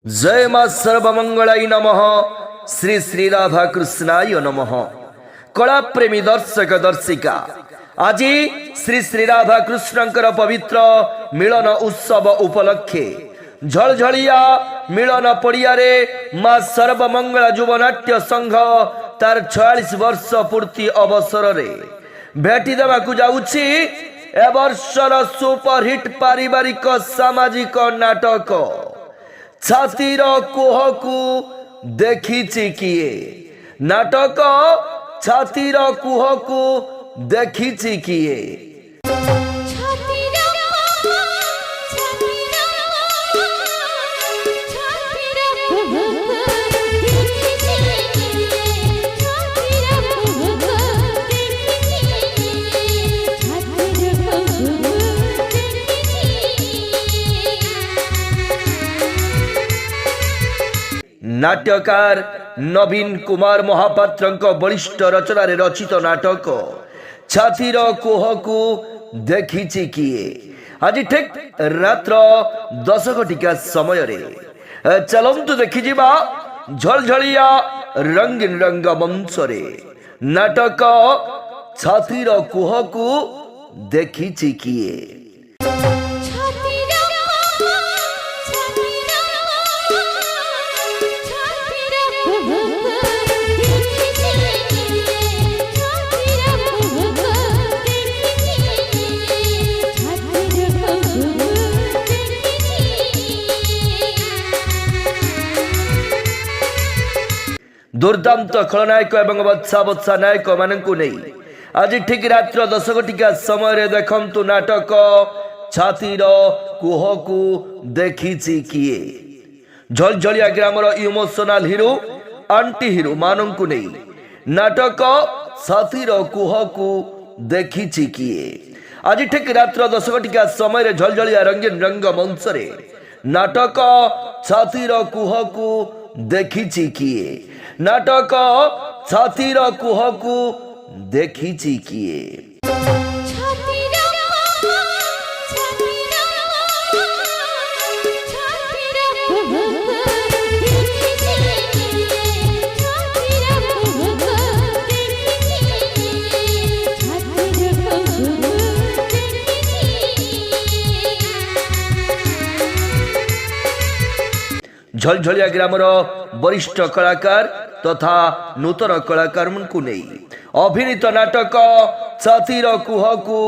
जय मां सर्वमंगलाय नमः। श्री श्री राधा कृष्णाय नमः। कला प्रेमी दर्शक दर्शिका आज श्री श्री राधा कृष्णकर पवित्र मिलन उत्सव उपलक्षे झलझलिया मिलन पड़ियारे मां सर्वमंगला युवनाट्य संघ तार 46 वर्ष पूर्ति अवसर रे भेटी देवाकू जाउछि ए वर्षर सुपरहिट पारिवारिक सामाजिक नाटक छातीर कुहकू देखिछि किए। नाटक छातीर कुहकू देखिछि किए। नाट्यकार नवीन कुमार महापात्र बलिष्ठ रचनार रचित नाटक छातीर कुहकू देखिछि किए आज ठीक रात्र 10 घटिका समय रे चलंतु देखि जिबा झलझलिया रंगीन रंग मंच रे नाटक छातीर कुहकू देखिछि किए। दुर्दांत खलनायक एवं बत्सा बत्सा नायक मानकु नहीं आज ठीक रात्र 10 घटिका समय देखंतु नाटक छातीर कुहकू देखिछि किए। झलझलिया ग्रामर इमोशनल हिरो आंटी हिरो मानकु नहीं नाटक छातीर कुहकू देखिछि किए आज ठीक रात्र 10 घटिका समय झलझलिया रंगीन रंग मंच रे नाटक छातीर कुहकू देखिछि किए। नाटक छातीर कुहकू देखिछि किए। झलझलिया ग्रामर वरिष्ठ कलाकार तथा नूतन कलाकार को नहीं अभिनीत नाटक छातीर कुहकू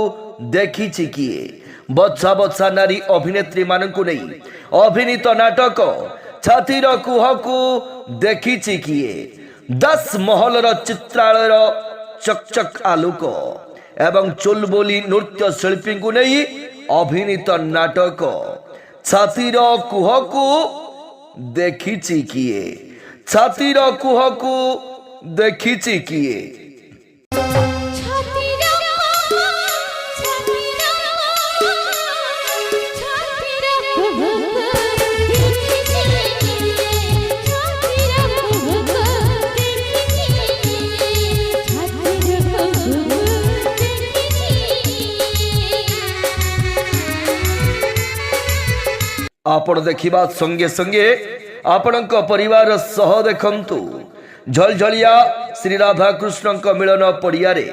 देखिछि किए। बत्सा बत्सा नारी अभिनेत्री मानकु नहीं अभिनीत नाटक छातीर कुहकू देखिछि किए। 10 महलर चित्रालयर चकचक आलोक एवं चुलबुली नृत्य शिल्पी को नहीं अभिनीत नाटक छातीर कुहकू देखिछि किए। छातीर कुहकू देखिछि किए। आपण देखिबा संगे संगे आपणक परिवार सह देखंतु झलझलिया श्री राधा कृष्ण मिलन पड़िया रे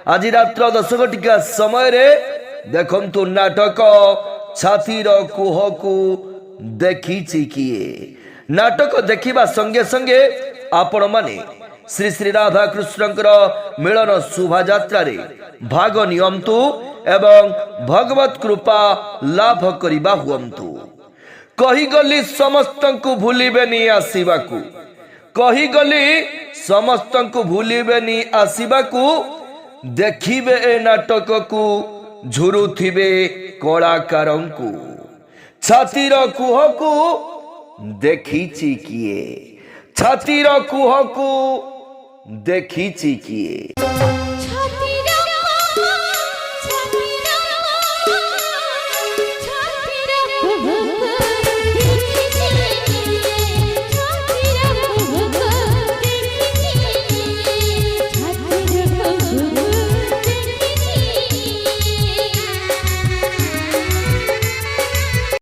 आज रात्र 10 घटिका समय रे देखंतु नाटक छातीर कुहकू देखिछि किए। नाटक देखिबा संगे संगे आपण माने श्री श्री राधा कृष्ण मिलन शोभा यात्रा रे भाग नियंतु एवं भगवत कृपा लाभ करिबा हुअंतु। कही गली समस्त को भूलिबेनी आसीबाकू कही गली समस्त को भूलिबेनी आसीबाकू देखिबे ए नाटक को झुरुथिबे कलाकारंकु छातीर कुहकू देखिछि किए। छातीर कुहकू देखिछि किए।